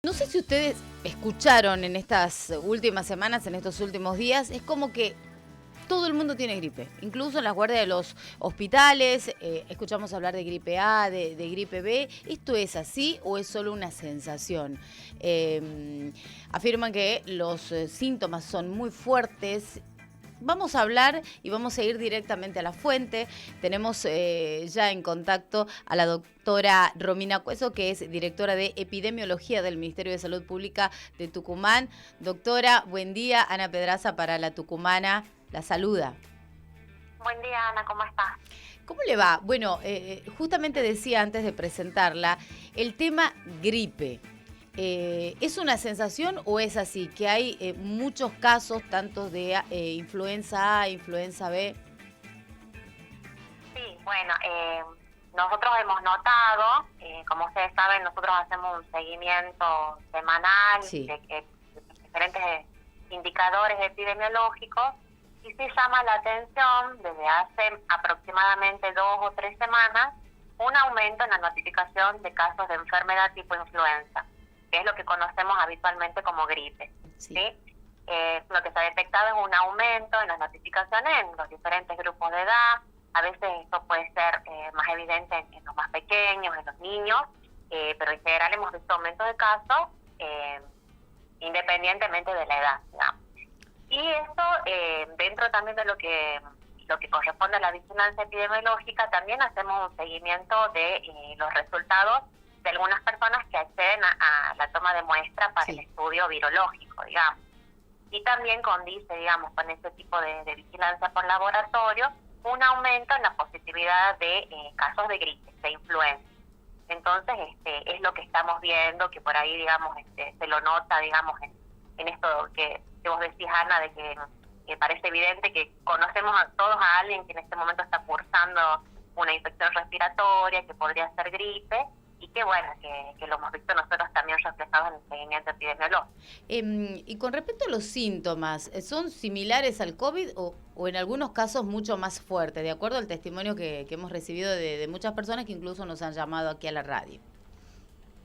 No sé si ustedes escucharon en estas últimas semanas, en estos últimos días, es como que todo el mundo tiene gripe, incluso en las guardias de los hospitales, escuchamos hablar de gripe A, de gripe B. ¿Esto es así o es solo una sensación? Afirman que los síntomas son muy fuertes. Vamos a hablar y vamos a ir directamente a la fuente. Tenemos ya en contacto a la doctora Romina Cueso, que es directora de Epidemiología del Ministerio de Salud Pública de Tucumán. Doctora, buen día. Ana Pedraza para La Tucumana la saluda. Buen día, Ana, ¿cómo estás? ¿Cómo le va? Bueno, justamente decía antes de presentarla, el tema gripe. ¿Es una sensación o es así? Que hay muchos casos, tanto de influenza A, influenza B. Sí, bueno, nosotros hemos notado, como ustedes saben, nosotros hacemos un seguimiento semanal Sí. de diferentes indicadores epidemiológicos y sí llama la atención desde hace aproximadamente 2 o 3 semanas un aumento en la notificación de casos de enfermedad tipo influenza, que es lo que conocemos habitualmente como gripe. Sí. ¿Sí? Lo que se ha detectado es un aumento en las notificaciones en los diferentes grupos de edad. A veces esto puede ser más evidente en los más pequeños, en los niños, pero en general hemos visto aumentos de casos independientemente de la edad, digamos. Y esto, dentro también de lo que corresponde a la vigilancia epidemiológica, también hacemos un seguimiento de los resultados de algunas personas que acceden a la toma de muestra para el estudio virológico, digamos. Y también condice, digamos, con este tipo de vigilancia por laboratorio, un aumento en la positividad de casos de gripe, de influenza. Entonces, es lo que estamos viendo, que por ahí, digamos, se lo nota, digamos, en esto que vos decís, Ana, de que parece evidente que conocemos a todos a alguien que en este momento está cursando una infección respiratoria, que podría ser gripe, y que bueno, que lo hemos visto nosotros también reflejados en el seguimiento epidemiológico. Y con respecto a los síntomas, ¿son similares al COVID o en algunos casos mucho más fuertes? De acuerdo al testimonio que hemos recibido de muchas personas que incluso nos han llamado aquí a la radio.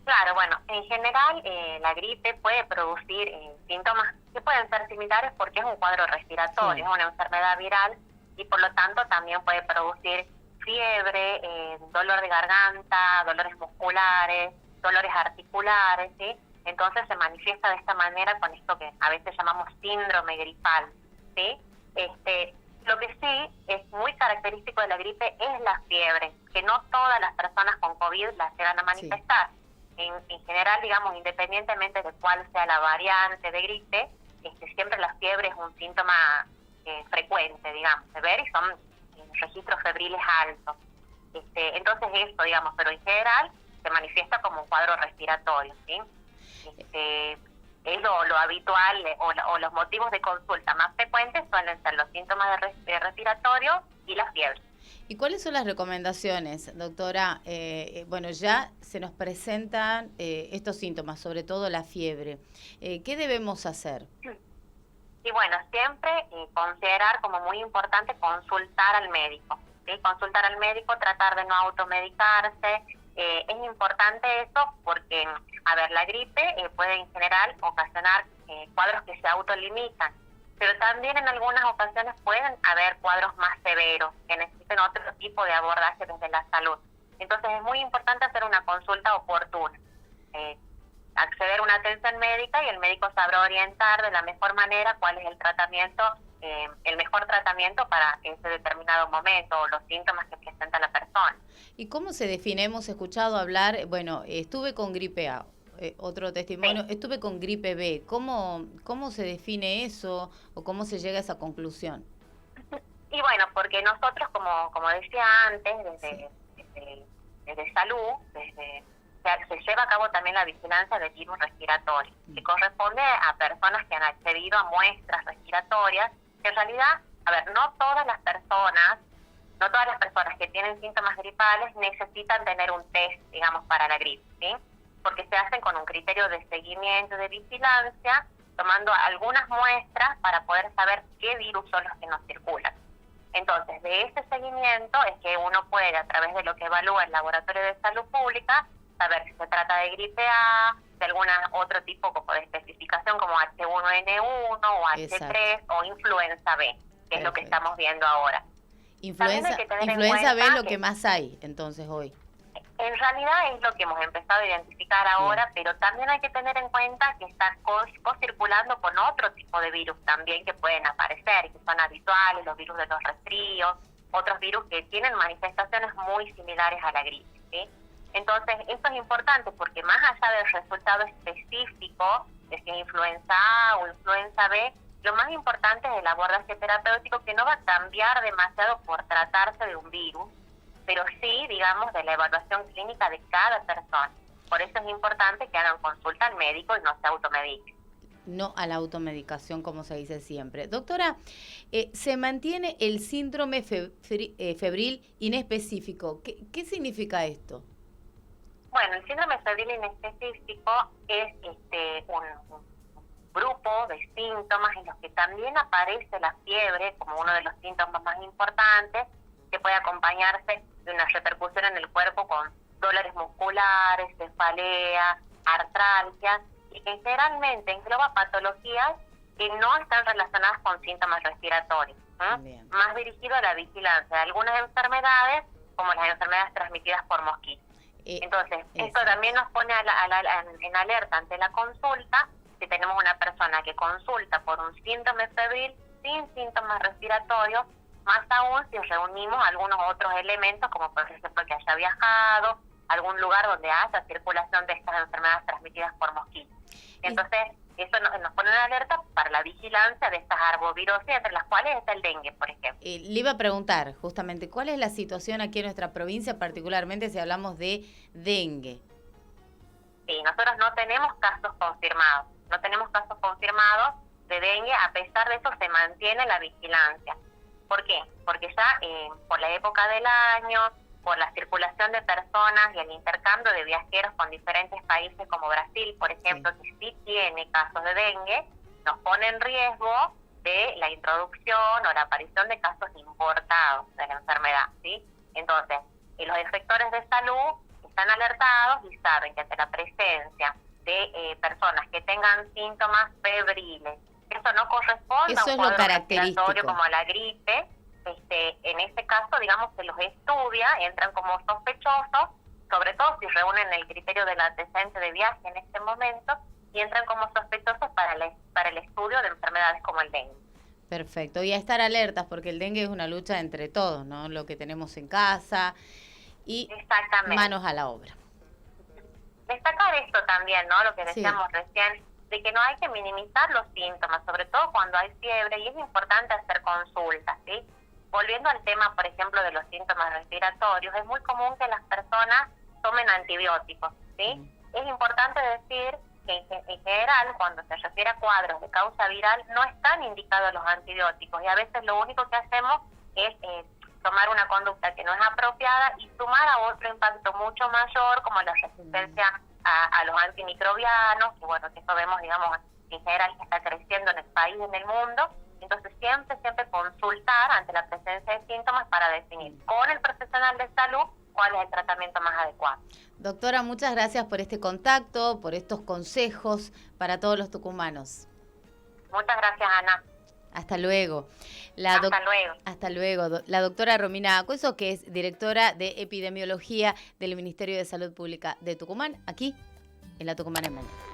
Claro, bueno, en general la gripe puede producir síntomas que pueden ser similares porque es un cuadro respiratorio, es una enfermedad viral y por lo tanto también puede producir fiebre, dolor de garganta, dolores musculares, dolores articulares, ¿sí? Entonces se manifiesta de esta manera con esto que a veces llamamos síndrome gripal, ¿sí? Lo que sí es muy característico de la gripe es la fiebre, que no todas las personas con COVID las llegan a manifestar. En general, digamos, independientemente de cuál sea la variante de gripe, siempre la fiebre es un síntoma frecuente, digamos, de ver y son registros febriles altos. Entonces eso, digamos, pero en general se manifiesta como un cuadro respiratorio, ¿sí? Es lo habitual o los motivos de consulta más frecuentes suelen ser los síntomas de respiratorio y la fiebre. ¿Y cuáles son las recomendaciones, doctora? Bueno, ya se nos presentan estos síntomas, sobre todo la fiebre. ¿Qué debemos hacer? Y bueno, siempre considerar como muy importante consultar al médico, ¿sí? Consultar al médico, tratar de no automedicarse. Es importante eso porque, a ver, la gripe puede en general ocasionar cuadros que se autolimitan, pero también en algunas ocasiones pueden haber cuadros más severos que necesiten otro tipo de abordaje desde la salud. Entonces es muy importante hacer una consulta oportuna, acceder a una atención médica y el médico sabrá orientar de la mejor manera cuál es el tratamiento, el mejor tratamiento para ese determinado momento o los síntomas que presenta la persona. ¿Y cómo se define? Hemos escuchado hablar, bueno, estuve con gripe A. Otro testimonio, Sí. estuve con gripe B. ¿Cómo se define eso o cómo se llega a esa conclusión? Y bueno, porque nosotros, como decía antes, desde salud, se lleva a cabo también la vigilancia del virus respiratorio, que corresponde a personas que han accedido a muestras respiratorias, que en realidad, a ver, no todas las personas que tienen síntomas gripales necesitan tener un test, digamos, para la gripe, ¿sí? Porque se hacen con un criterio de seguimiento, de vigilancia, tomando algunas muestras para poder saber qué virus son los que nos circulan. Entonces, de ese seguimiento es que uno puede, a través de lo que evalúa el Laboratorio de Salud Pública, saber si se trata de gripe A, de alguna otro tipo como de especificación como H1N1 o H3 o influenza B, que es lo que estamos viendo ahora. Influenza B es lo que más hay, entonces, hoy. En realidad es lo que hemos empezado a identificar ahora, pero también hay que tener en cuenta que está co-circulando con otro tipo de virus también que pueden aparecer, que son habituales, los virus de los resfríos, otros virus que tienen manifestaciones muy similares a la gripe, ¿sí? Entonces, esto es importante porque más allá del resultado específico de si es influenza A o influenza B, lo más importante es el abordaje terapéutico, que no va a cambiar demasiado por tratarse de un virus, pero sí, digamos, de la evaluación clínica de cada persona. Por eso es importante que hagan consulta al médico y no se automediquen. No a la automedicación, como se dice siempre. Doctora, ¿se mantiene el síndrome febril inespecífico? ¿Qué significa esto? Bueno, el síndrome febril inespecífico es un grupo de síntomas en los que también aparece la fiebre como uno de los síntomas más importantes, que puede acompañarse de una repercusión en el cuerpo con dolores musculares, cefalea, artralgia, y que generalmente engloba patologías que no están relacionadas con síntomas respiratorios, más dirigido a la vigilancia de algunas enfermedades, como las enfermedades transmitidas por mosquitos. Entonces, esto también nos pone en alerta ante la consulta, si tenemos una persona que consulta por un síndrome febril sin síntomas respiratorios, más aún si reunimos algunos otros elementos, como por ejemplo que haya viajado, algún lugar donde haya circulación de estas enfermedades transmitidas por mosquitos. Entonces, eso nos pone en alerta para la vigilancia de estas arbovirosis, entre las cuales está el dengue, por ejemplo. Le iba a preguntar justamente, ¿cuál es la situación aquí en nuestra provincia, particularmente si hablamos de dengue? Sí, nosotros no tenemos casos confirmados. No tenemos casos confirmados de dengue, a pesar de eso se mantiene la vigilancia. ¿Por qué? Porque ya por la época del año, por la circulación de personas y el intercambio de viajeros con diferentes países como Brasil, por ejemplo, que sí tiene casos de dengue, nos pone en riesgo de la introducción o la aparición de casos importados de la enfermedad, ¿sí? Entonces, los efectores de salud están alertados y saben que ante la presencia de personas que tengan síntomas febriles, eso no corresponde a un cuadro respiratorio como a la gripe. En este caso, digamos, se los estudia, entran como sospechosos, sobre todo si reúnen el criterio del antecedente de viaje en este momento, y entran como sospechosos para el estudio de enfermedades como el dengue. Perfecto, y a estar alertas, porque el dengue es una lucha entre todos, ¿no? Lo que tenemos en casa y manos a la obra. Destacar esto también, ¿no? Lo que decíamos recién, de que no hay que minimizar los síntomas, sobre todo cuando hay fiebre, y es importante hacer consultas, ¿sí? Volviendo al tema, por ejemplo, de los síntomas respiratorios, es muy común que las personas tomen antibióticos, ¿sí? Es importante decir que en general, cuando se refiere a cuadros de causa viral, no están indicados los antibióticos, y a veces lo único que hacemos es tomar una conducta que no es apropiada y sumar a otro impacto mucho mayor, como la resistencia a los antimicrobianos, que bueno, que eso vemos, digamos, en general que está creciendo en el país y en el mundo. Entonces siempre consultar ante la presencia de síntomas para definir con el profesional de salud cuál es el tratamiento más adecuado. Doctora, muchas gracias por este contacto, por estos consejos para todos los tucumanos. Muchas gracias, Ana. Hasta luego. Hasta luego. La doctora Romina Cueso, que es directora de epidemiología del Ministerio de Salud Pública de Tucumán, aquí en La Tucumana en Mañana.